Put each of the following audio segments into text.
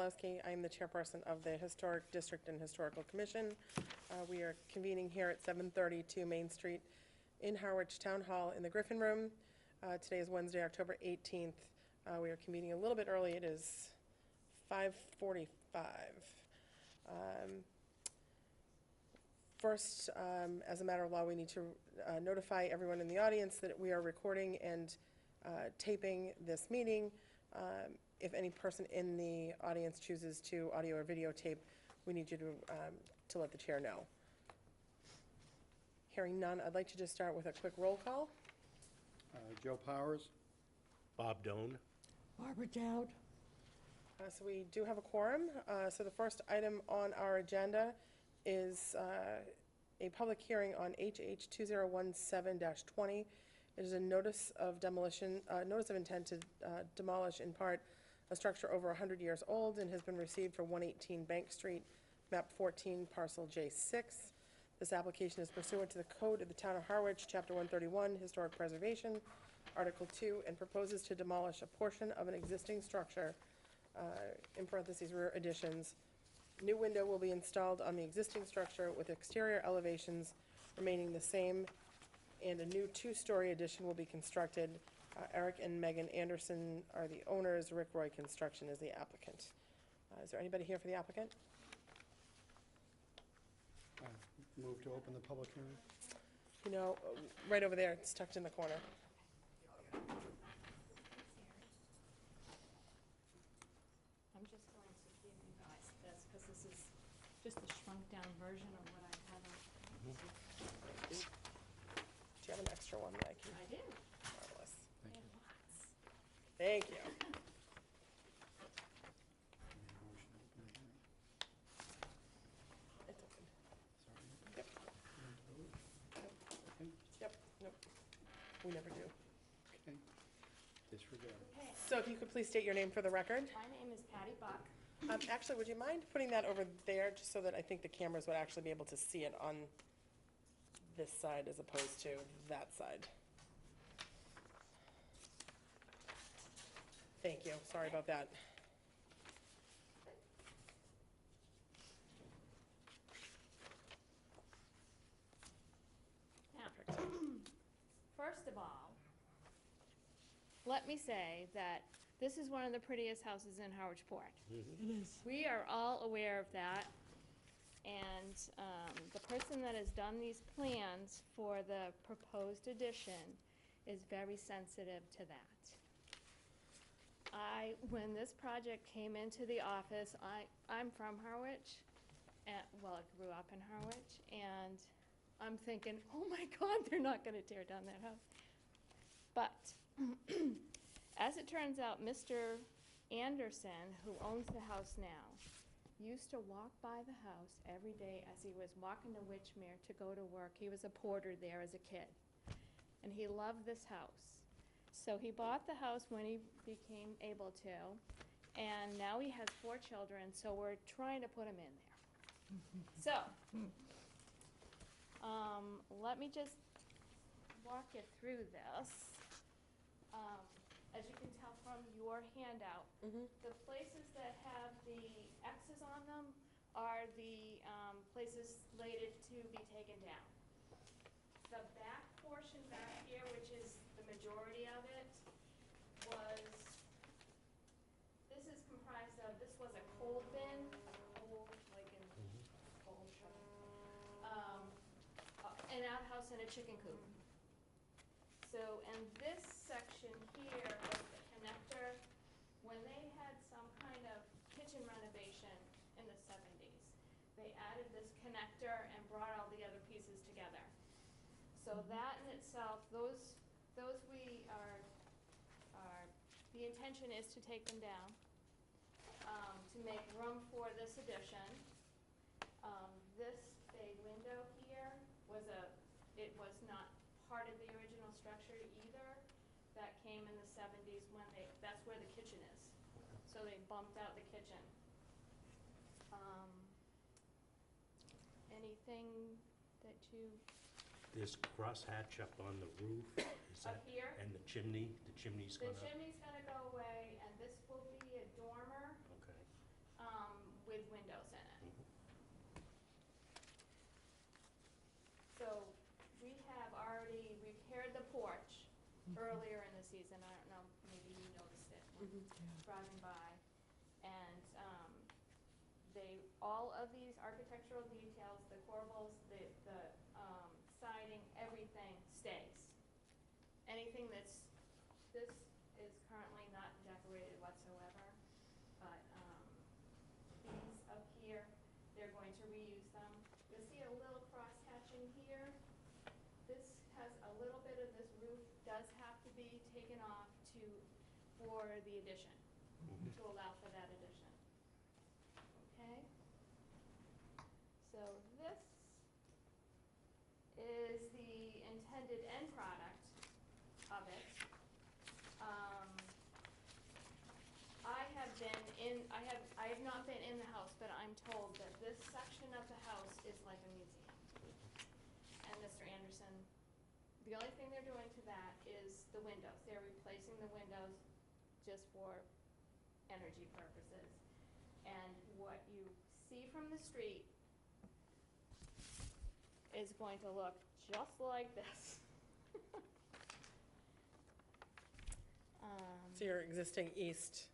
Kozlowski. I am the chairperson of the Historic District and Historical Commission. We are convening here at 732 Main Street in Harwich Town Hall in the Griffin Room. Today is Wednesday, October 18th. We are convening a little bit early. It is 5:45. First, as a matter of law, we need to notify everyone in the audience that we are recording and taping this meeting. If any person in the audience chooses to audio or videotape, we need you to let the chair know. Hearing none, I'd like to just start with a quick roll call. Joe Powers. Bob Doan. Barbara Dowd. So we do have a quorum. So the first item on our agenda is a public hearing on HH 2017-20. It is a notice of demolition, notice of intent to demolish in part a structure over 100 years old and has been received for 118 Bank Street, map 14, parcel J6. This application is pursuant to the Code of the Town of Harwich, Chapter 131, Historic Preservation, Article 2, and proposes to demolish a portion of an existing structure, in parentheses, rear additions. New window will be installed on the existing structure with exterior elevations remaining the same, and a new two-story addition will be constructed. Eric and Megan Anderson are the owners. Rick Roy Construction is the applicant. Is there anybody here for the applicant? Move to open the public hearing. You know, right over there, it's tucked in the corner. I'm just going to give you guys this because this is just a shrunk down version of what I had on. Do you have an extra one that I can? I do. Marvelous. Thank you. Lots. Thank you. It's open. Yep. Yep. Nope. We never do. Okay. Disregard. Okay. So if you could please state your name for the record. My name is Patty Buck. Actually, would you mind putting that over there, just so that I think the cameras would actually be able to see it on this side as opposed to that side? Thank you. Sorry about that. Now, first of all, let me say that this is one of the prettiest houses in Harwich Port. It is. We are all aware of that, and the person that has done these plans for the proposed addition is very sensitive to that. When this project came into the office, I'm from Harwich, well, I grew up in Harwich, and I'm thinking, oh my God, they're not gonna tear down that house. But as it turns out, Mr. Anderson, who owns the house now, used to walk by the house every day as he was walking to Witchmere to go to work. He was a porter there as a kid, and he loved this house. So he bought the house when he became able to, and now he has 4 children, so we're trying to put him in there. So, let me just walk you through this. As you can tell from your handout, the places that have the X's on them are the places slated to be taken down. The back portion back here, which is the majority of it, this is comprised of, this was a coal bin, like in coal truck, an outhouse and a chicken coop. So, and this section here was the connector. When they had some kind of kitchen renovation in the 70s, they added this connector and brought all the other pieces together. So that in itself, those we are, the intention is to take them down, to make room for this addition. This bay window here it was not part of the original structure either. That came in the 70s when that's where the kitchen is. So they bumped out the kitchen. Anything that you? There's crosshatch up on the roof. Is Up that, here? and the chimney's The gonna. chimney's gonna go away, and this will be a dormer. Okay. porch earlier in the season, I don't know, maybe you noticed it when driving by. And, all of these architectural details, the corbels, the siding, everything stays. Anything this is currently not decorated whatsoever, but, these up here, they're going to reuse them. You'll see a little cross-hatching here. This has a little bit of this roof does have to be taken off for the addition, to allow for that addition. Okay? So this is the intended end product of it. I have not been in the house, but I'm told that this section of the house is like a museum. And Mr. Anderson, the only thing they're doing to that is the windows. They're replacing the windows just for energy purposes. And what you see from the street is going to look just like this. So your existing east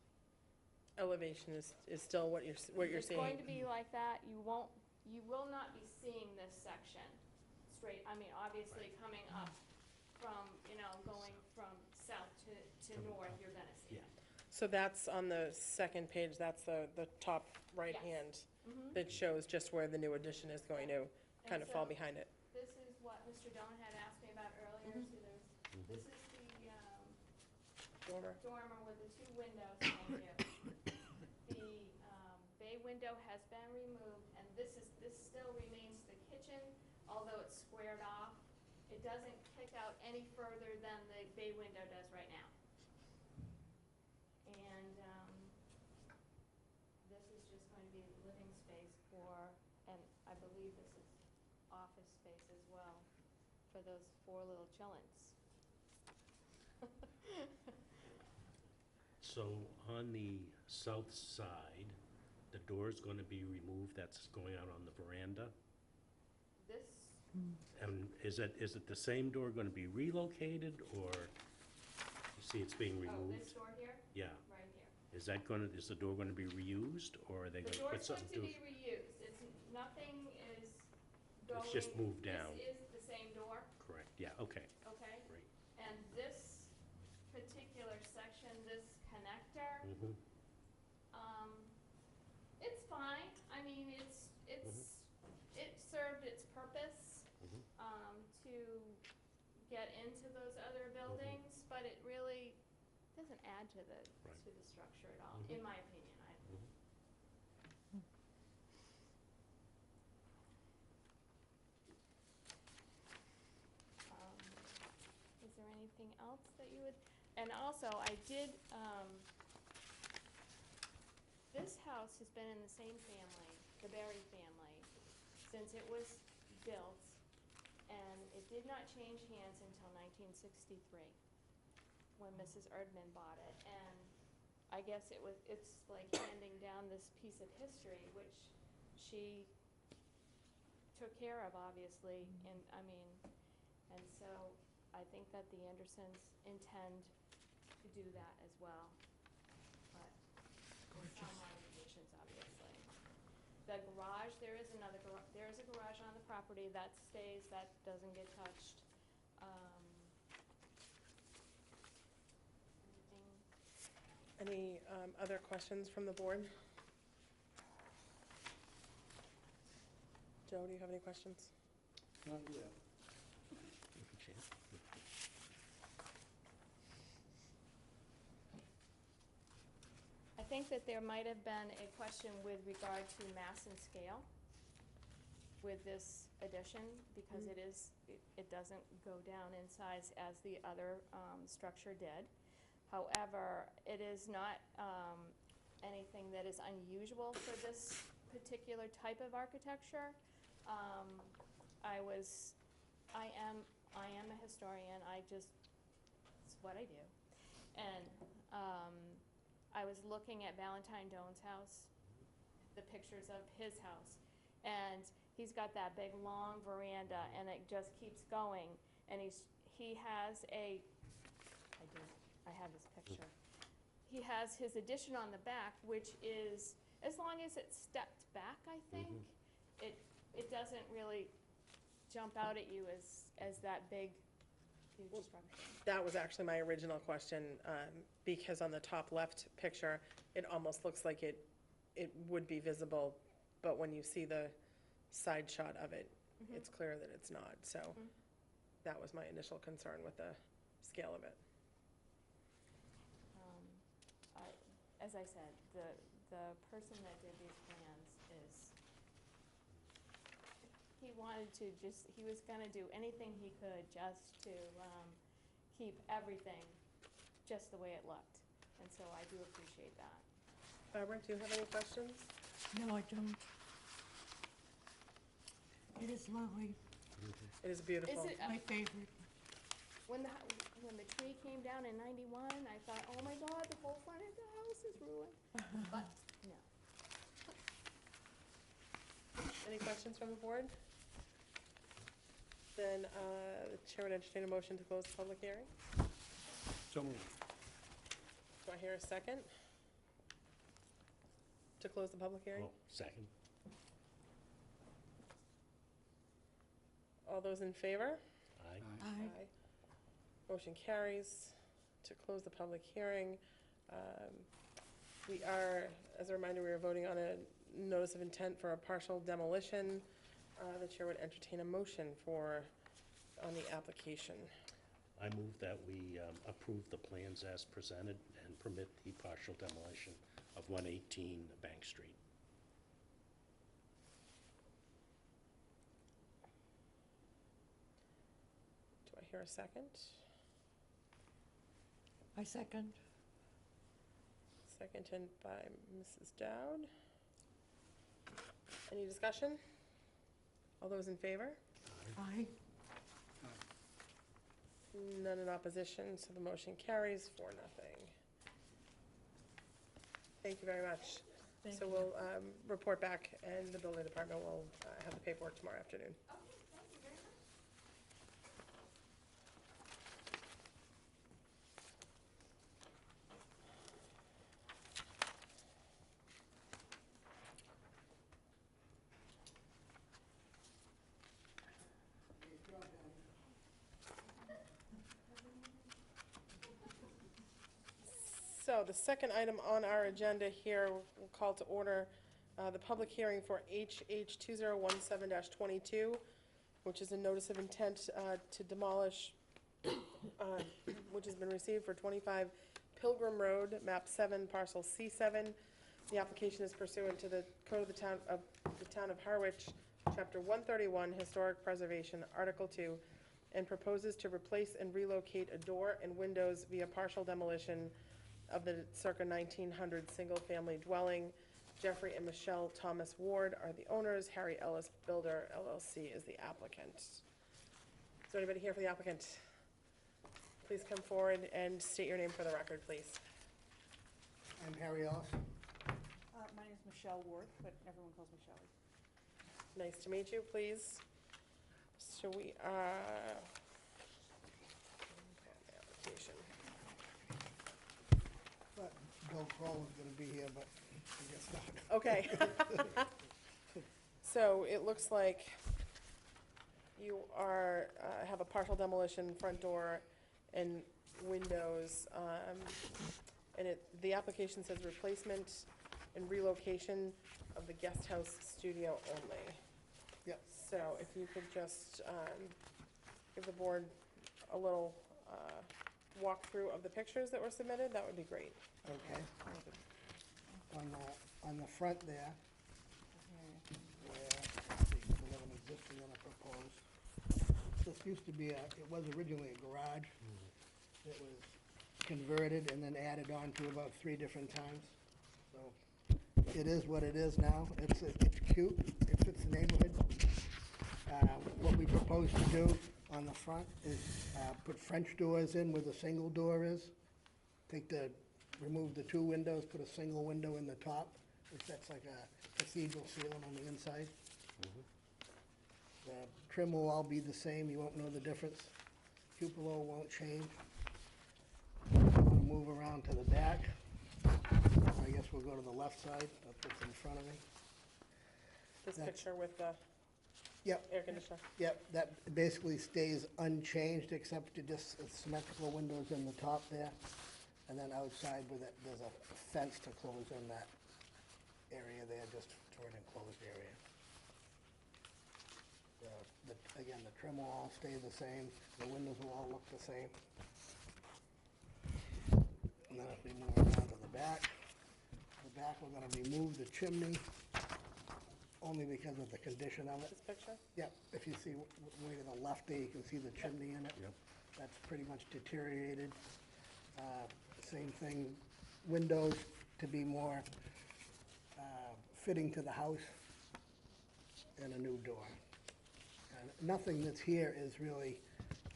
elevation is still what you're seeing? It's going to be like that. You will not be seeing this section straight. I mean, obviously coming up from, going from south to north, you're gonna see it. So that's on the second page, that's the top right Yes. hand that shows just where the new addition is going to kind of And fall so behind it. This is what Mr. Doan had asked me about earlier. So this is the Dormer. dormer with the two windows. Thank you. The bay window has been removed, and this still remains the kitchen, although it's squared off. It doesn't kick out any further than the bay window does right now. And this is just going to be living space and I believe this is office space as well, for those 4 little chillins. So on the south side, the door's gonna be removed, that's going out on the veranda? This, And is it the same door gonna be relocated, or, you see it's being this removed? door here, Yeah, right here. is the door gonna be reused, or are they The gonna put door's going something to to? be reused. Nothing is going. It's just moved down. This is the same door, Correct, yeah, okay, okay? great. And this particular section, this connector, Mhm. it's fine. I mean, it served its purpose, Mhm. to get into those other buildings, but it really doesn't add to the structure at all, in my opinion. Is there anything else that you would, and also I did, this house has been in the same family, the Berry family, since it was built, and it did not change hands until 1963, when Mrs. Erdman bought it. And I guess it's like handing down this piece of history, which she took care of, obviously, and so I think that the Andersons intend to do that as well. But with some modifications, obviously. The garage, there is a garage on the property that stays, that doesn't get touched. Any other questions from the board? Joe, do you have any questions? Not yet. I think that there might have been a question with regard to mass and scale with this addition, because it doesn't go down in size as the other structure did. However, it is not anything that is unusual for this particular type of architecture. I am a historian. It's what I do. And I was looking at Valentine Doan's house, the pictures of his house, and he's got that big long veranda, and it just keeps going. And he has I have his picture. He has his addition on the back, which is, as long as it's stepped back, I think, it doesn't really jump out at you as that big, huge structure. That was actually my original question, because on the top left picture, it almost looks like it would be visible, but when you see the side shot of it, it's clear that it's not. So that was my initial concern with the scale of it. As I said, the person that did these plans he wanted to he was gonna do anything he could just to keep everything just the way it looked. And so I do appreciate that. Barbara, do you have any questions? No, I don't. It is lovely, It is beautiful. Is it, my favorite. when the tree came down in '91, I thought, oh my God, the whole front of the house is ruined. But, no. Any questions from the board? Then the chair would entertain a motion to close the public hearing. So moved. Do I hear a second? To close the public hearing? Oh, second. All those in favor? Aye. I, Motion carries to close the public hearing. We are, as a reminder, we are voting on a notice of intent for a partial demolition. The chair would entertain a motion on the application. I move that we approve the plans as presented and permit the partial demolition of 118 Bank Street. Do I hear a second? I second. Seconded by Mrs. Dowd. Any discussion? All those in favor? I, None in opposition, so the motion carries 4-0. Thank you very much. thank So you. we'll report back, and the building department will have the paperwork tomorrow afternoon. Okay, thank you very much. So the second item on our agenda here, we'll call to order the public hearing for HH 2017-22, which is a notice of intent to demolish, which has been received for 25 Pilgrim Road, map 7, parcel C7. The application is pursuant to the Code of the Town of Harwich, Chapter 131, Historic Preservation, Article 2, and proposes to replace and relocate a door and windows via partial demolition of the circa 1900 single-family dwelling. Jeffrey and Michelle Thomas Ward are the owners. Harry Ellis Builder LLC is the applicant. Is there anybody here for the applicant? Please come forward and state your name for the record, please. I'm Harry Ellis. My name is Michelle Ward, but everyone calls me Shelley. Nice to meet you, please. So we are... application. But Bill Kroll was gonna be here, but I guess not. Okay. So it looks like you are, have a partial demolition, front door and windows. And the application says replacement and relocation of the guest house studio only. Yep. So if you could just give the board a little walkthrough of the pictures that were submitted, that would be great. Okay. On the front there, where, let's see, we have an existing and a proposed. This used to be it was originally a garage. It was converted and then added on to about 3 different times. So it is what it is now. It's cute. It fits the neighborhood. What we propose to do on the front is put French doors in where the single door is. Remove the 2 windows, put a single window in the top, which that's like a cathedral ceiling on the inside. The trim will all be the same, you won't know the difference. cupola won't change. I'm gonna move around to the back. I guess we'll go to the left side, that's what's in front of me. This That's- picture with the Yep, air conditioner. yep, that basically stays unchanged, except to just symmetrical windows in the top there. And then outside with it, there's a fence to close in that area there, just for an enclosed area. Again, the trim will all stay the same, the windows will all look the same. And then if we move around to the back, we're gonna remove the chimney, only because of the condition of it. This picture? Yep, if you see way to the left there, you can see the chimney in it. Yep. That's pretty much deteriorated. Same thing, windows to be more fitting to the house, and a new door. And nothing that's here is really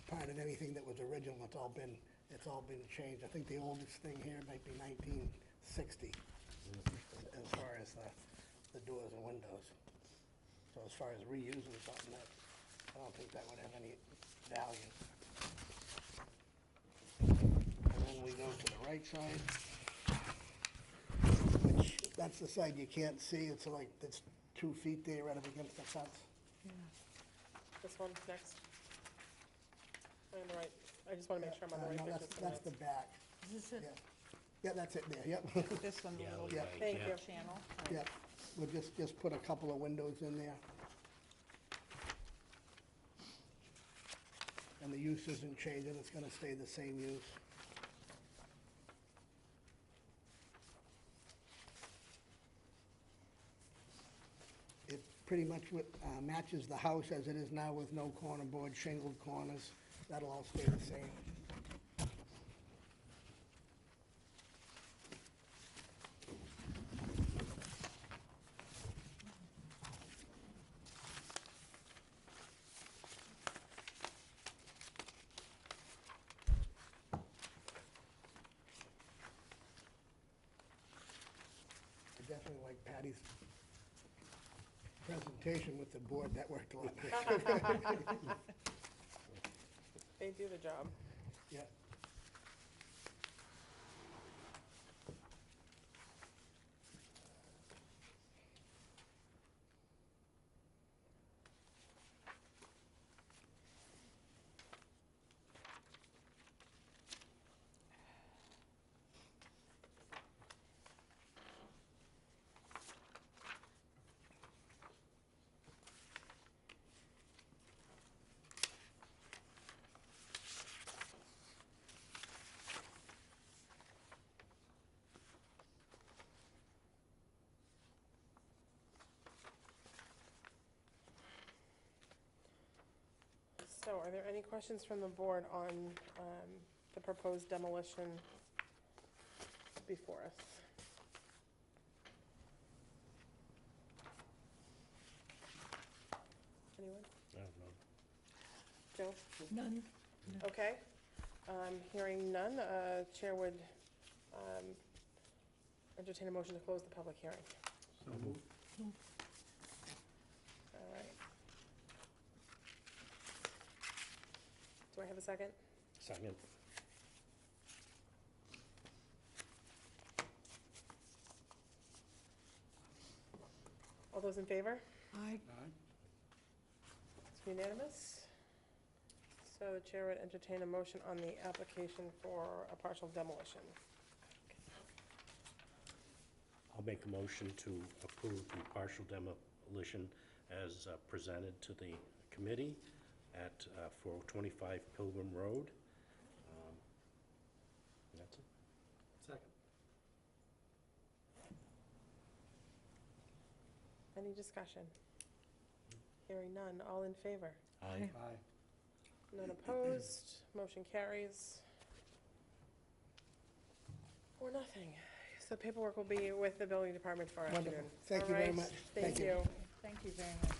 part of anything that was original, it's all been changed. I think the oldest thing here might be 1960, as far as the doors and windows. So as far as reusing something, I don't think that would have any value. And then we go to the right side, which, that's the side you can't see, it's like, it's 2 feet there right up against the fence. This one next. On the right. I just want to make sure I'm on the No, right that's, picture. that's the back, Is this it? yeah. Yeah, that's it there, yep, This one, the Yeah, little like Yeah. that, Thank yeah. you. channel. yep. We'll just put a couple of windows in there. And the use isn't changing, it's gonna stay the same use. It pretty much matches the house as it is now with no corner board, shingled corners. That'll all stay the same. I definitely like Patty's presentation with the board, that worked a lot better. They do the job. Yeah. So are there any questions from the board on the proposed demolition before us? Anyone? I don't know. Joe? None? Okay. Hearing none, Chair would entertain a motion to close the public hearing. So moved. All right. Do I have a second? Second. All those in favor? Aye. Aye. It's unanimous. So the chair would entertain a motion on the application for a partial demolition. I'll make a motion to approve the partial demolition as presented to the committee at 425 Pilgrim Road. That's it. Second. Any discussion? Hearing none, all in favor? Aye. Aye. None opposed, motion carries. Or nothing. So paperwork will be with the building department for afternoon. Wonderful. Thank you All very right. much. Thank Thank you. you. Thank you very much.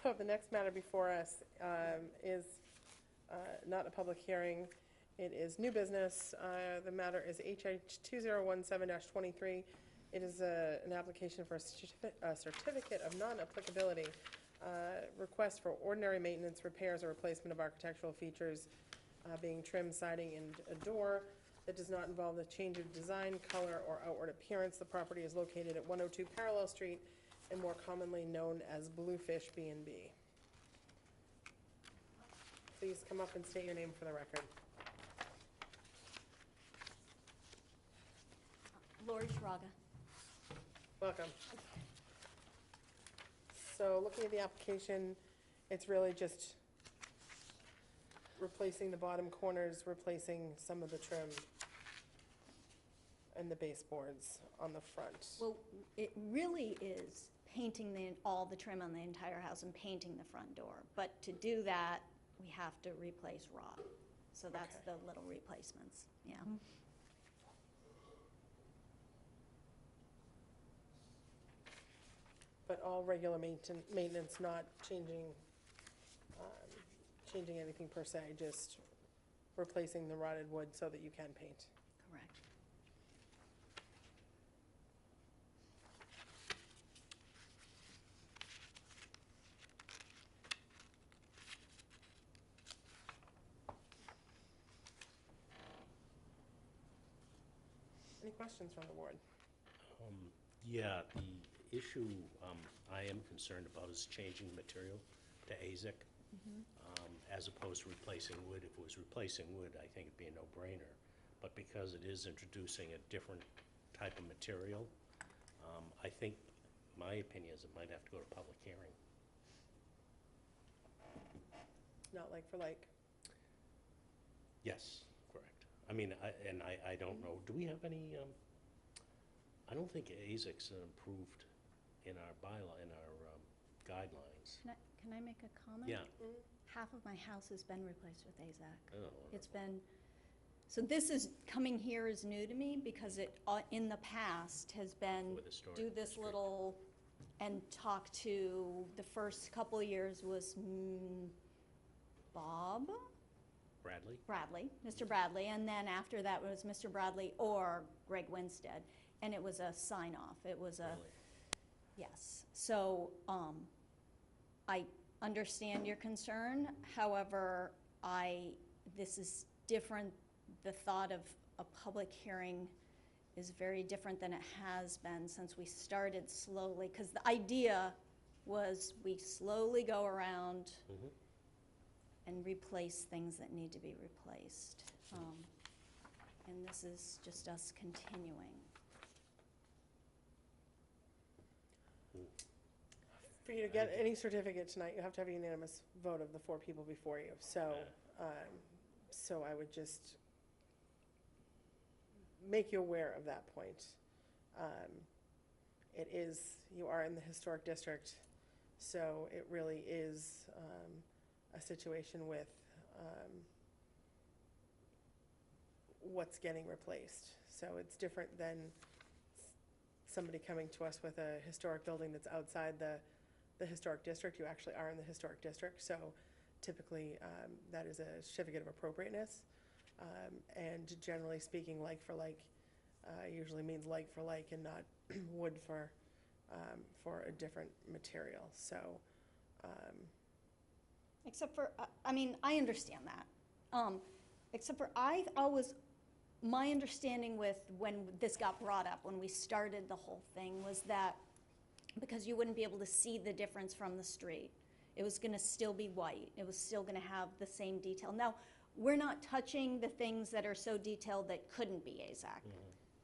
So the next matter before us is not a public hearing. It is new business. The matter is HH 2017-23. It is an application for a certificate of non-applicability. Request for ordinary maintenance, repairs, or replacement of architectural features, being trim, siding, and a door that does not involve the change of design, color, or outward appearance. The property is located at 102 Parallel Street, and more commonly known as Bluefish B&B. Please come up and state your name for the record. Lori Schraga. Welcome. So looking at the application, it's really just replacing the bottom corners, replacing some of the trim and the baseboards on the front. Well, it really is painting all the trim on the entire house and painting the front door. But to do that, we have to replace rod. So that's Okay. the little replacements, yeah. But all regular maintenance, not changing anything per se, just replacing the rotted wood so that you can paint. Correct. Any questions from the board? Yeah, the issue I am concerned about is changing material to AZEK as opposed to replacing wood. If it was replacing wood, I think it'd be a no-brainer. But because it is introducing a different type of material, I think, my opinion is it might have to go to public hearing. Not like for like? Yes, correct. I mean, I don't know, do we have any, I don't think AZEK's approved in our bylaw, in our guidelines. Can I make a comment? Yeah. Half of my house has been replaced with AZAC. Oh, It's been, so this is, coming here is new to me because it, in the past, has been, With historic do this district. little, and talk to, the first couple of years was Bob Bradley? Mr. Bradley, and then after that was Mr. Bradley or Greg Winstead, and it was a sign-off. It was a, Really? yes. So, I understand your concern, however, this is different, the thought of a public hearing is very different than it has been since we started slowly, because the idea was we slowly go around Mhm. and replace things that need to be replaced. And this is just us continuing. For you to get any certificate tonight, you have to have a unanimous vote of the 4 people before you. So, so I would just make you aware of that point. It is, you are in the historic district, so it really is a situation with what's getting replaced. So it's different than somebody coming to us with a historic building that's outside the historic district. You actually are in the historic district, so typically that is a certificate of appropriateness. And generally speaking, like for like usually means like for like and not wood for a different material. So Except for, I mean, I understand that. Except for my understanding with when this got brought up, when we started the whole thing, was that because you wouldn't be able to see the difference from the street. It was gonna still be white. It was still gonna have the same detail. Now, we're not touching the things that are so detailed that couldn't be AZAC.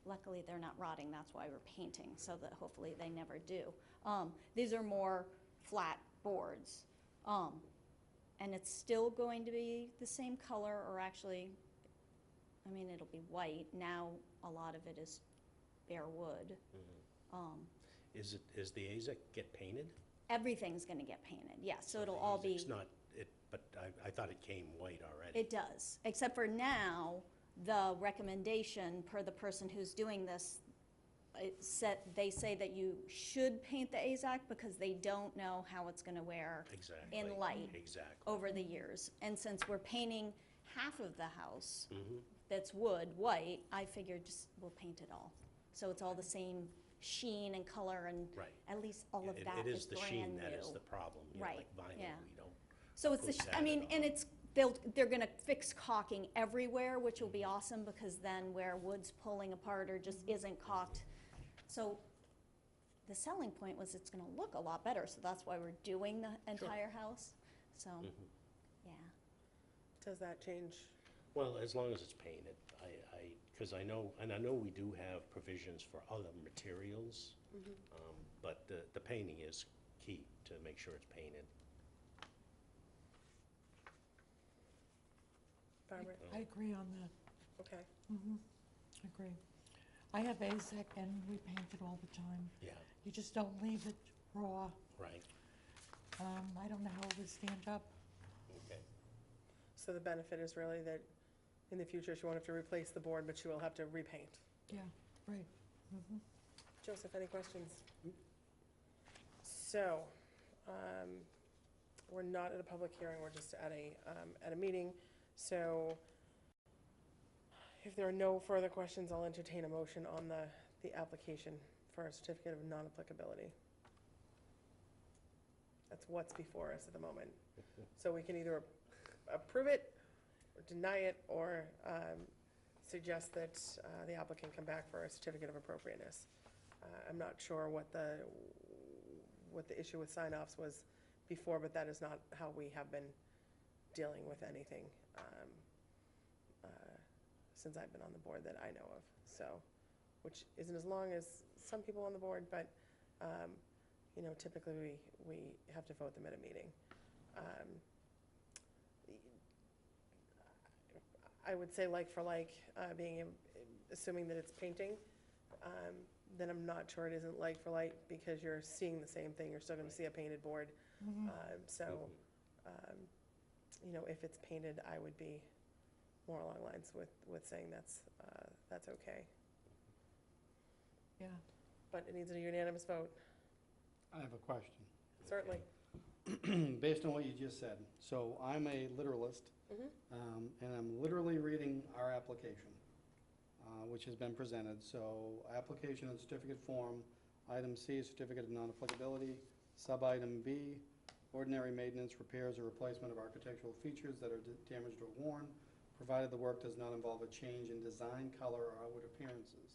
Luckily, they're not rotting, that's why we're painting, so that hopefully they never do. These are more flat boards. And it's still going to be the same color, or actually, I mean, it'll be white. Now, a lot of it is bare wood. Is the AZEK get painted? Everything's gonna get painted, yes, so it'll all be. It's not, but I thought it came white already. It does, except for now, the recommendation per the person who's doing this, they say that you should paint the AZAC because they don't know how it's gonna wear Exactly. in light Exactly. over the years. And since we're painting half of the house Mhm. that's wood, white, I figured just, we'll paint it all. So it's all the same sheen and color, and Right. at least all of It- that It is is the brand sheen new. that is the problem, you know, Right, like vinyl, yeah. we don't. So it's push I that mean, at and all. it's, they're gonna fix caulking everywhere, which will be awesome, because then where wood's pulling apart or just isn't caulked. So the selling point was it's gonna look a lot better, so that's why we're doing the entire house, so, Mhm. yeah. Does that change? Well, as long as it's painted, because I know we do have provisions for other materials, but the painting is key to make sure it's painted. Barbara? I agree on that. Okay. I agree. I have AZAC and we paint it all the time. Yeah, You just don't leave it raw. right, I don't know how it would stand up. okay. So the benefit is really that in the future, she won't have to replace the board, but she will have to repaint. Yeah, right. Joseph, any questions? So, we're not at a public hearing, we're just at a meeting. So if there are no further questions, I'll entertain a motion on the application for a certificate of non-applicability. That's what's before us at the moment. So we can either approve it, or deny it, or suggest that the applicant come back for a certificate of appropriateness. I'm not sure what the issue with sign-offs was before, but that is not how we have been dealing with anything since I've been on the board that I know of. So, which isn't as long as some people on the board, but you know, typically we have to vote them at a meeting. I would say like for like, assuming that it's painting, then I'm not sure it isn't like for like, because you're seeing the same thing, you're still gonna see a painted board. So, you know, if it's painted, I would be more along the lines with saying that's okay. Yeah. But it needs a unanimous vote, I have a question. certainly. Based on what you just said, so I'm a literalist, and I'm literally reading our application, which has been presented. So, application and certificate form, item C, certificate of non-applicability, sub-item B, ordinary maintenance, repairs, or replacement of architectural features that are damaged or worn, provided the work does not involve a change in design, color, or outward appearances.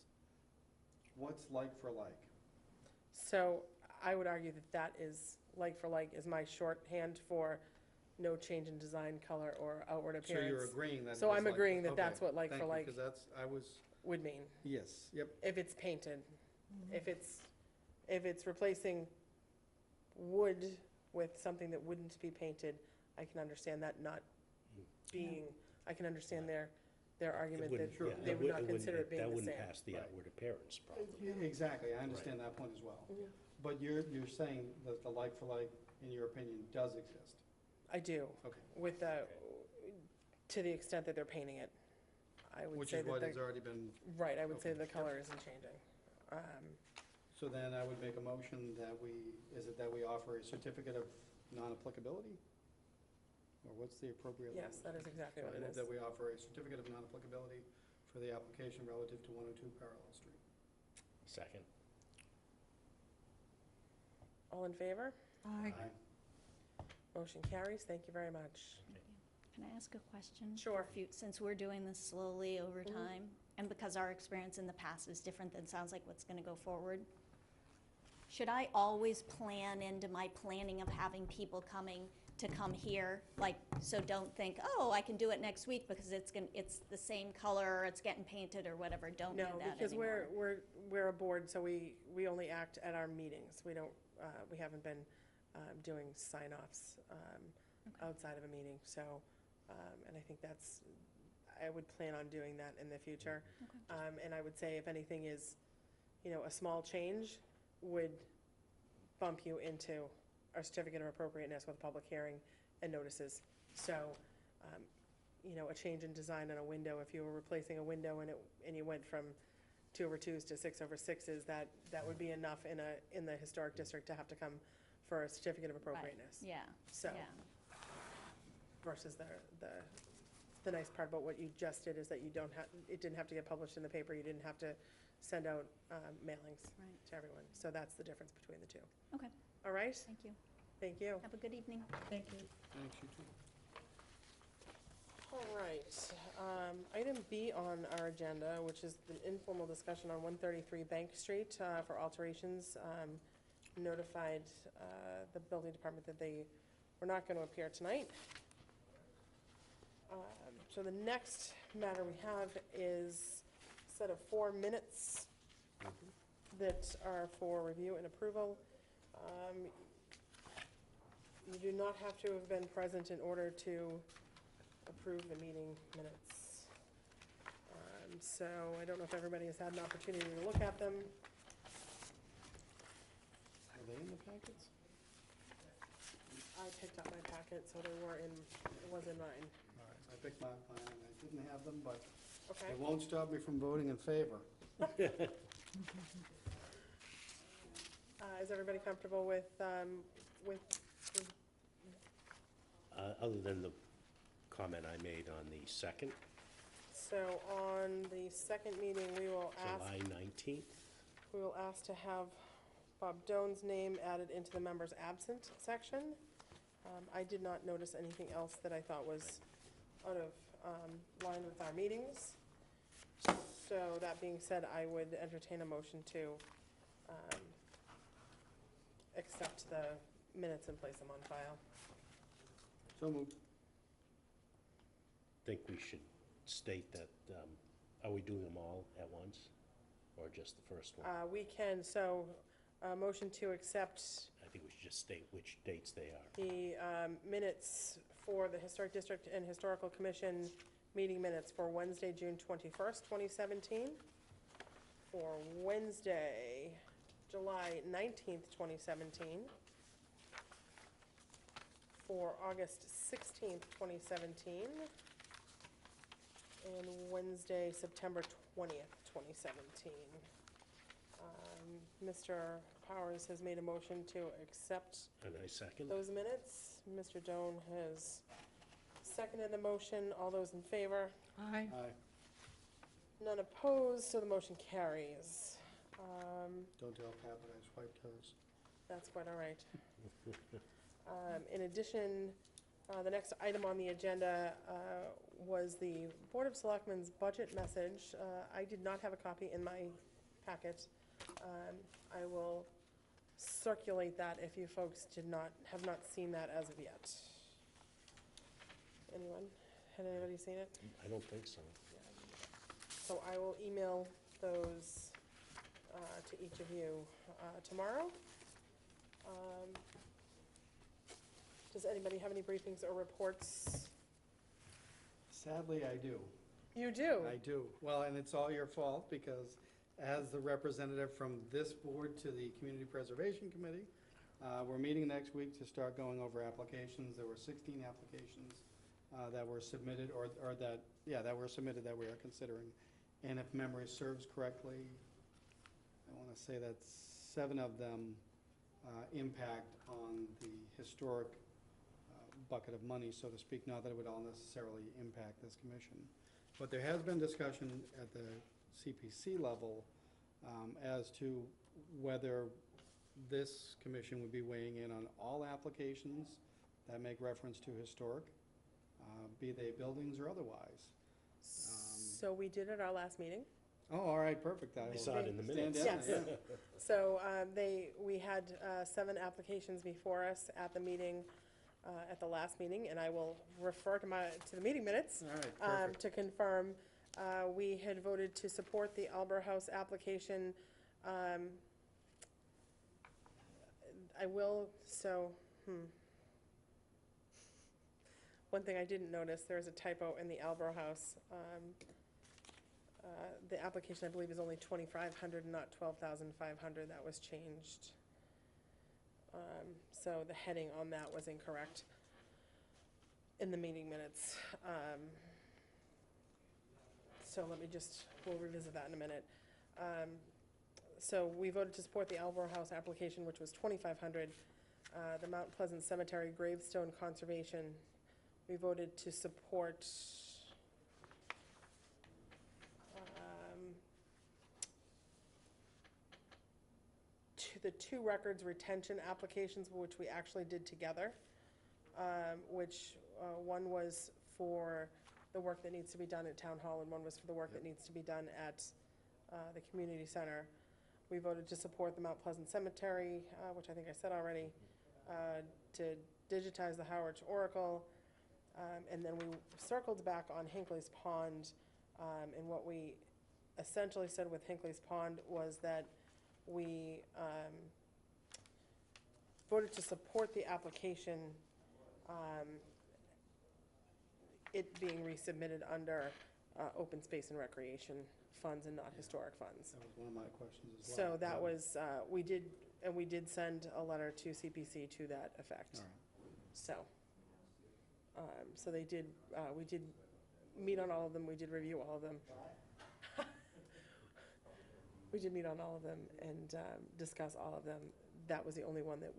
What's like for like? So I would argue that that is, like for like, is my shorthand for no change in design, color, or outward So appearance. you're agreeing that. So it is I'm like- agreeing that okay, that's what like for thank you, like 'cause that's, I was, would mean, yes, yep, if it's painted. If it's replacing wood with something that wouldn't be painted, I can understand that not being, I can understand their argument that Sure. they would not consider it being That the wouldn't same. pass the Right. outward appearance problem. exactly, I understand that point as well. But you're saying that the like for like, in your opinion, does exist? I do, Okay. with to the extent that they're painting it. I would Which say is that what the, has already been, right, I would say okay. the color isn't changing. so then I would make a motion that we offer a certificate of non-applicability? Or what's the appropriate language? Yes, that is exactly So what I it move is. that we offer a certificate of non-applicability for the application relative to 102 Parallel Street. Second. All in favor? Aye. Motion carries. Thank you very much. Can I ask a question? Sure. Since we're doing this slowly over Mhm. time, and because our experience in the past is different than sounds like what's gonna go forward, should I always plan into my planning of having people coming to come here? Like, so don't think, oh, I can do it next week because it's the same color, or it's getting painted or whatever. Don't do that No, anymore. because we're a board, so we only act at our meetings. We don't, we haven't been doing sign-offs outside of a meeting, so, and I think I would plan on doing that in the future. And I would say if anything is, you know, a small change would bump you into our certificate of appropriateness with a public hearing and notices. So, you know, a change in design on a window, if you were replacing a window and you went from 2/2s to 6/6s, that would be enough in the historic district to have to come for a certificate of Right, appropriateness. yeah, So, yeah. versus the nice part about what you just did is that you don't have, it didn't have to get published in the paper, you didn't have to send out mailings Right. to everyone. So that's the difference between the two. Okay, All right? thank you. Thank you. Have a good evening. Thank you. Thanks, you too. All right. Item B on our agenda, which is the informal discussion on 133 Bank Street for alterations. Notified the building department that they were not going to appear tonight. So the next matter we have is a set of 4 minutes that are for review and approval. You do not have to have been present in order to approve the meeting minutes. So I don't know if everybody has had an opportunity to look at them. Are they in the packets? I picked up my packet, so they were in, it was in mine. All right, I picked my plan, and I didn't have them, but Okay. it won't stop me from voting in favor. Is everybody comfortable with, Other than the comment I made on the second, so on the second meeting, we will July 19th. ask to have Bob Doan's name added into the members absent section. I did not notice anything else that I thought was out of line with our meetings. So that being said, I would entertain a motion to accept the minutes and place them on file. So moved. Think we should state that, are we doing them all at once, or just the first one? We can, so, motion to accept I think we should just state which dates they are. the minutes for the Historic District and Historical Commission meeting minutes for Wednesday, June 21st, 2017, for Wednesday, July 19th, 2017, for August 16th, 2017, and Wednesday, September 20th, 2017. Mr. Powers has made a motion to accept And I second? those minutes. Mr. Doan has seconded the motion. All those in favor? Aye. Aye. None opposed, so the motion carries. Don't tell Pat that I swiped hers. That's quite all right. In addition, the next item on the agenda was the Board of Selectmen's budget message. I did not have a copy in my packet. I will circulate that if you folks have not seen that as of yet. Anyone? Had anybody seen it? I don't think so. So I will email those to each of you tomorrow. Does anybody have any briefings or reports? Sadly, I do. You do? I do. Well, and it's all your fault, because as the representative from this board to the Community Preservation Committee, we're meeting next week to start going over applications. There were 16 applications that were submitted, that were submitted that we are considering. And if memory serves correctly, I want to say that 7 of them impact on the historic bucket of money, so to speak, not that it would all necessarily impact this commission. But there has been discussion at the CPC level as to whether this commission would be weighing in on all applications that make reference to historic, be they buildings or otherwise. So we did at our last meeting. Oh, all right, perfect. I will saw it in the stand minutes. down, Yes. yeah. So we had 7 applications before us at the meeting, at the last meeting, and I will refer to the meeting minutes All right, perfect. to confirm. We had voted to support the Albert House application. I will, one thing I didn't notice, there's a typo in the Albert House. The application, I believe, is only 2,500, not 12,500. That was changed. So the heading on that was incorrect in the meeting minutes. So we'll revisit that in a minute. So we voted to support the Alborough House application, which was $2,500. The Mount Pleasant Cemetery gravestone conservation, we voted to support the two records retention applications, which we actually did together, which one was for the work that needs to be done at Town Hall, and one was for the work that needs to be done at the community center. We voted to support the Mount Pleasant Cemetery, which I think I said already, to digitize the Harwich Oracle, and then we circled back on Hinckleys Pond, and what we essentially said with Hinckleys Pond was that we voted to support the application, it being resubmitted under open space and recreation funds and not historic funds. That was one of my questions as well. So that was, we did send a letter to CPC to that effect. All right. So, so they did, we did meet on all of them, we did review all of them. We did meet on all of them and discuss all of them. That was the only one that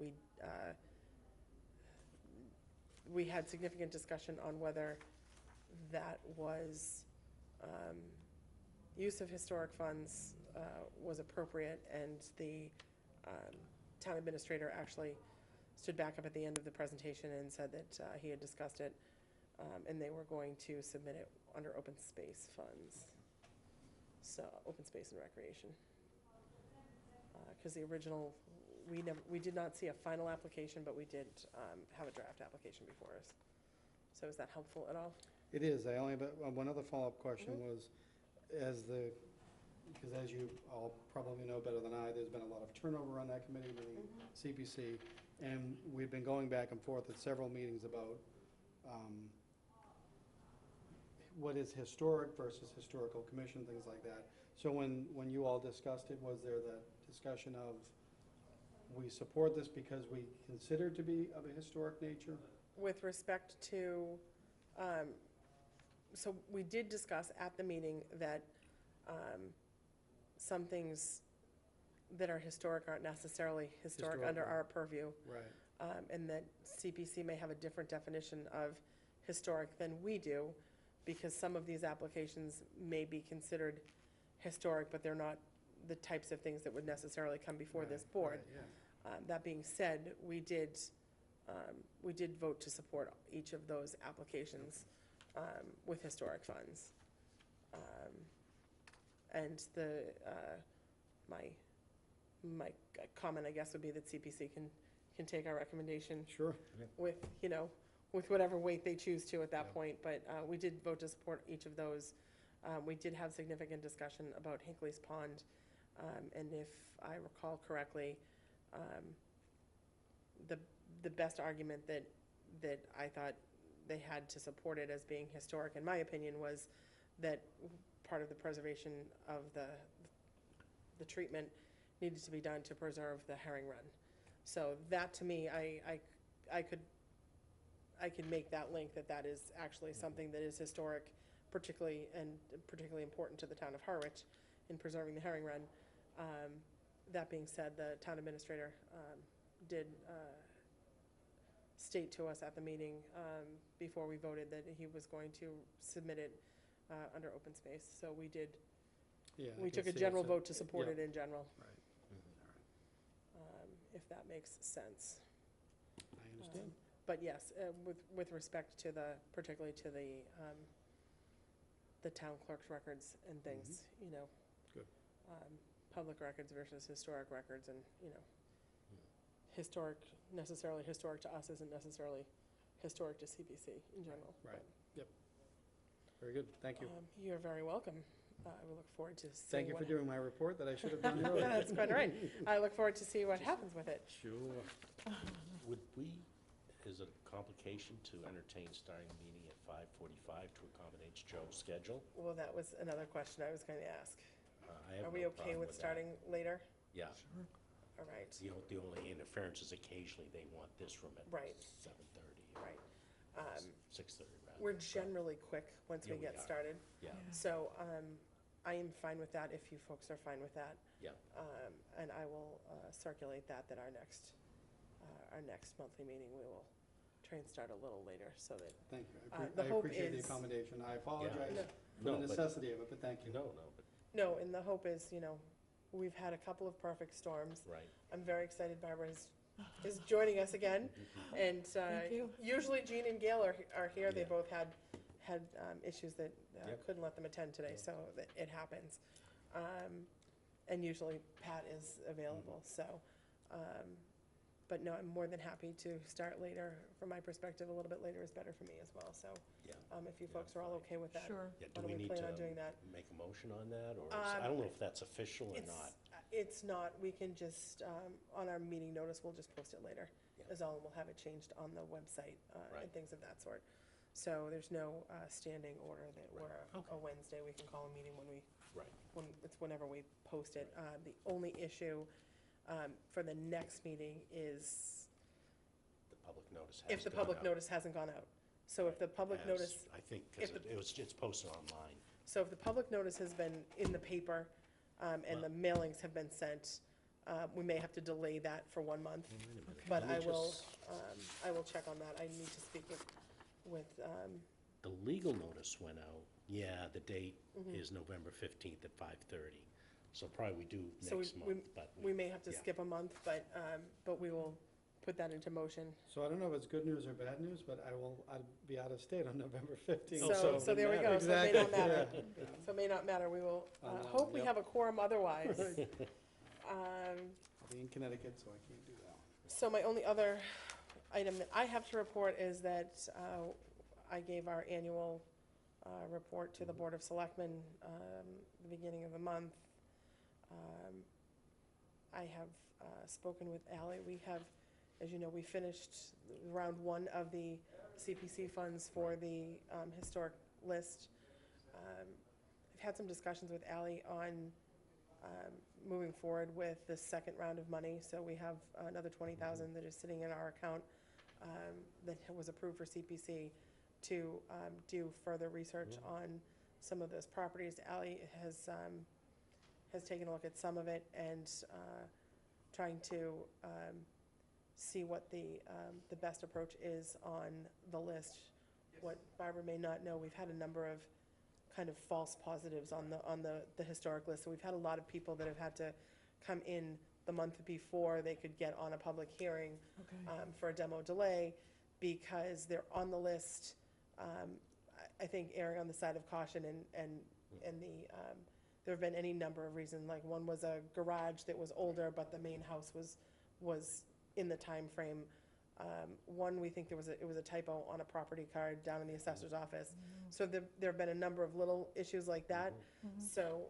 we had significant discussion on whether that was use of historic funds was appropriate, and the town administrator actually stood back up at the end of the presentation and said that he had discussed it, and they were going to submit it under open space funds. So, open space and recreation. Because the original, we did not see a final application, but we did have a draft application before us. So is that helpful at all? It is. I only have one other follow-up question was, because as you all probably know better than I, there's been a lot of turnover on that committee, meaning CPC, and we've been going back and forth at several meetings about what is historic versus historical commission, things like that. So when you all discussed it, was there that discussion of, we support this because we consider it to be of a historic nature? With respect to, so we did discuss at the meeting that some things that are historic aren't necessarily historic under our purview. Right. And that CPC may have a different definition of historic than we do, because some of these applications may be considered historic, but they're not the types of things that would necessarily come before this board. Right, yeah. That being said, we did vote to support each of those applications with historic funds. And my comment, I guess, would be that CPC can take our recommendation Sure. with, with whatever weight they choose to at that point, but we did vote to support each of those. We did have significant discussion about Hinckleys Pond, and if I recall correctly, the best argument that I thought they had to support it as being historic, in my opinion, was that part of the preservation of the treatment needed to be done to preserve the herring run. So that, to me, I could make that link, that is actually something that is historic, particularly important to the town of Harwich in preserving the herring run. That being said, the town administrator did state to us at the meeting before we voted that he was going to submit it under open space. So we did. Yeah, We took a general vote to support it in general. Right. If that makes sense. I understand. But yes, with respect to particularly to the town clerk's records and things, Good. Public records versus historic records, and, necessarily historic to us isn't necessarily historic to CPC in general. Right. Yep. Very good. Thank you. You're very welcome. We look forward to seeing Thank you for doing my report that I should have done earlier. That's quite all right. I look forward to see what happens with it. Sure. Would we, is it a complication to entertain starting the meeting at 5:45 to accommodate Joe's schedule? Well, that was another question I was going to ask. I have Are we no okay problem with that. starting later? Yeah. All right, The only interference is occasionally they want this room at Right. 7:30. right. 6:30 rather. We're generally quick once Yeah, we we get are. started. Yeah. So I am fine with that if you folks are fine with that. Yeah. And I will circulate that our next monthly meeting, we will try and start a little later so that, Thank you. the I hope appreciate the is- accommodation. I apologize No. for No, the but- necessity of it, but thank you. No, but, no, and the hope is, we've had a couple of perfect storms. right. I'm very excited Barbara is joining us again. And Thank you. usually Jean and Gail are here. They Yeah. both had issues that Yep. couldn't let them attend today, so it happens. And usually Pat is available, so. But no, I'm more than happy to start later. From my perspective, a little bit later is better for me as well, so. Yeah. If you Yeah, folks are all okay with that. Sure. Yeah, Why do don't we we need plan on to doing that? make a motion on that, or I don't know if that's official or It's, not. it's not, we can just, on our meeting notice, we'll just post it later. Yeah. Is all, and we'll have it changed on the website, Right. and things of that sort. So there's no, standing order that Right. we're, Okay. a Wednesday, we can call a meeting Right. it's whenever we post it. The only issue, for the next meeting is The public notice has if the gone public out. notice hasn't gone out. So if the public As- notice, I think, because if it's posted online. so if the public notice has been in the paper, and the mailings have been sent, we may have to delay that for 1 month. Wait a minute, But let me I will check on that. I need to speak with, The legal notice went out, yeah, the date Mm-hmm. is November 15th at 5:30. So probably we do So next month, but. we may have to yeah. skip a month, but we will put that into motion. So I don't know if it's good news or bad news, but I'll be out of state on November 15th. So there we go. So it may not matter. Exactly, yeah. So it may not matter. We will, Online, hope we yep. have a quorum otherwise. I'll be in Connecticut, so I can't do that. So my only other item that I have to report is that I gave our annual report to the Board of Selectmen the beginning of the month. I have spoken with Ally. We have, as you know, we finished round 1 of the CPC funds for the historic list. I've had some discussions with Ally on moving forward with the second round of money. So we have another 20,000 that is sitting in our account that was approved for CPC to do further research on some of those properties. Ally has taken a look at some of it and trying to see what the best approach is on the list. What Barbara may not know, we've had a number of kind of false positives on the historic list. So we've had a lot of people that have had to come in the month before they could get on a public hearing Okay. for a demo delay because they're on the list. I think erring on the side of caution and there have been any number of reasons. Like one was a garage that was older, but the main house was in the time frame. One, we think it was a typo on a property card down in the assessor's office. So there have been a number of little issues like that. So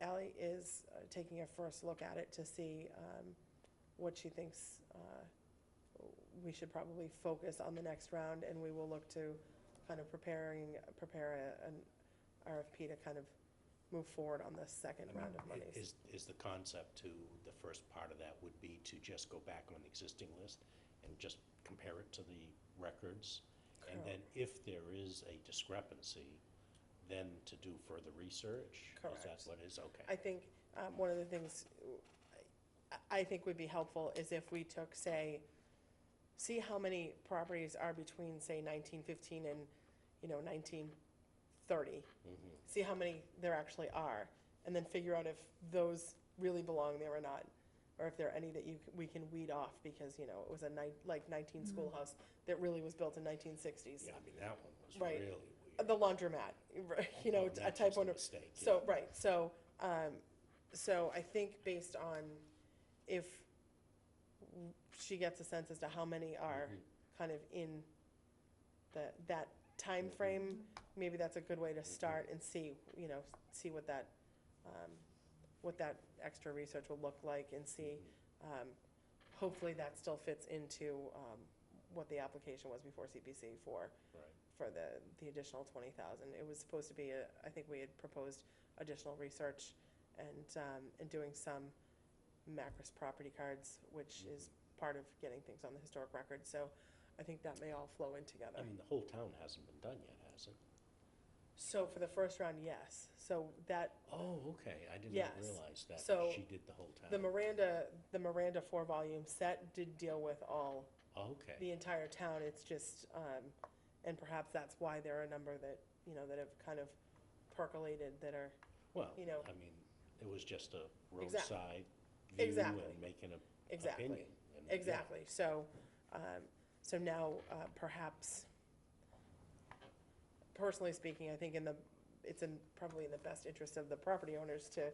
Ally is taking a first look at it to see what she thinks we should probably focus on the next round, and we will look to kind of prepare an RFP to kind of move forward on the second round of monies. Is the concept to, the first part of that would be to just go back on the existing list and just compare it to the records? And then if there is a discrepancy, then to do further research? Is that Correct. what is, okay. I think one of the things I think would be helpful is if we took, say, see how many properties are between, say, 1915 and, 1930. See how many there actually are, and then figure out if those really belong there or not, or if there are any that we can weed off because, it was a 19 schoolhouse that really was built in 1960s. Yeah, I mean, that one was Right. really weird. The laundromat, Oh, a that's type just a one. mistake, yeah. So, right, so I think based on if she gets a sense as to how many are kind of in that time frame, maybe that's a good way to start and see what that extra research will look like and see, hopefully that still fits into what the application was before CPC for Right. the additional 20,000. It was supposed to be I think we had proposed additional research and doing some Macris property cards, which is part of getting things on the historic record. So I think that may all flow in together. I mean, the whole town hasn't been done yet, has it? So for the first round, yes. So that, Oh, okay, I did not Yes. realize that So, she did the whole the town. Miranda 4-volume set did deal with all, Okay, the entire town. It's just, and perhaps that's why there are a number that, that have kind of percolated that are, well, you know. I mean, it was just a Exactly. roadside view Exactly. and making an Exactly. opinion. and, yeah. Exactly. So, so now, perhaps, personally speaking, I think it's probably in the best interest of the property owners to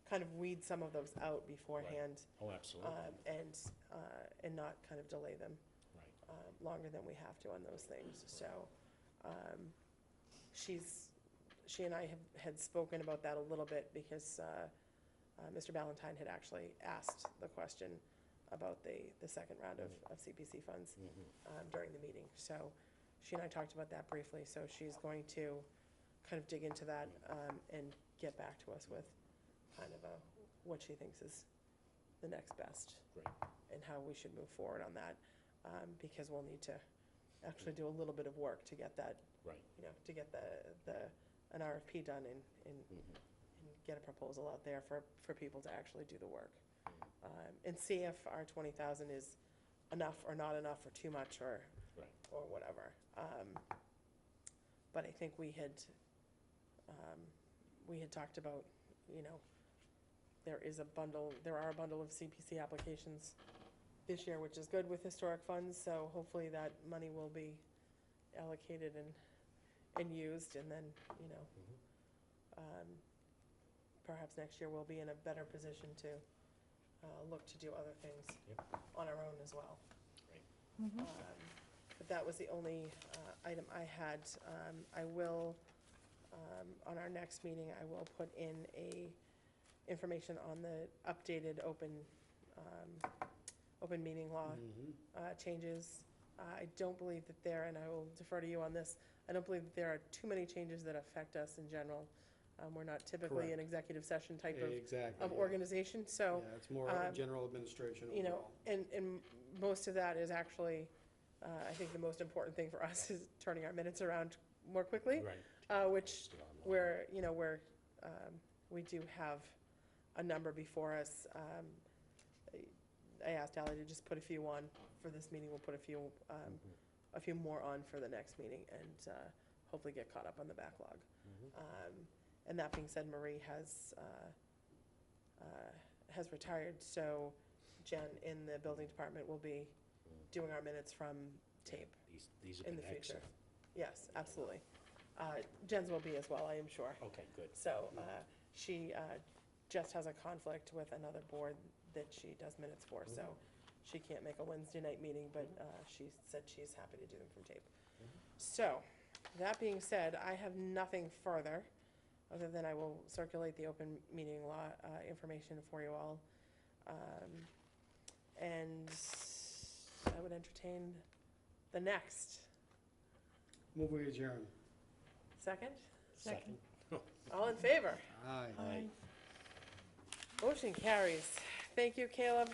kind of weed some of those out beforehand, Oh, absolutely, and not kind of delay them right. longer than we have to on those things. So, she and I had spoken about that a little bit because Mr. Ballantyne had actually asked the question about the second round of CPC funds during the meeting. So she and I talked about that briefly, so she's going to kind of dig into that and get back to us with kind of what she thinks is the next best Great. and how we should move forward on that, because we'll need to actually do a little bit of work to get that, Right. to get an RFP done and get a proposal out there for people to actually do the work. And see if our 20,000 is enough or not enough or too much or Right. or whatever. But I think we had talked about, there are a bundle of CPC applications this year, which is good with historic funds, so hopefully that money will be allocated and used, and then, perhaps next year we'll be in a better position to look to do other things Yep. on our own as well. Great. But that was the only item I had. I will, on our next meeting, I will put in information on the updated open meeting law changes. I don't believe that and I will defer to you on this, I don't believe that there are too many changes that affect us in general. We're not typically an Correct. executive session type of Exactly. yeah. organization, so. Yeah, it's more general administration overall. And most of that is actually, I think the most important thing for us is turning our minutes around more quickly. Right. Which Still online. we do have a number before us. I asked Ally to just put a few on for this meeting. We'll put a few more on for the next meeting and hopefully get caught up on the backlog. And that being said, Marie has retired, so Jen in the building department will be doing our minutes from tape These have in been the future. excellent. Yes, absolutely. Jen's will be as well, I am sure. Okay, good. So she just has a conflict with another board that she does minutes for, so she can't make a Wednesday night meeting, but she said she's happy to do them from tape. So, that being said, I have nothing further, other than I will circulate the open meeting law information for you all. And I would entertain the next. Move we adjourn. Second? Second. All in favor? Aye. Aye. Motion carries. Thank you, Caleb.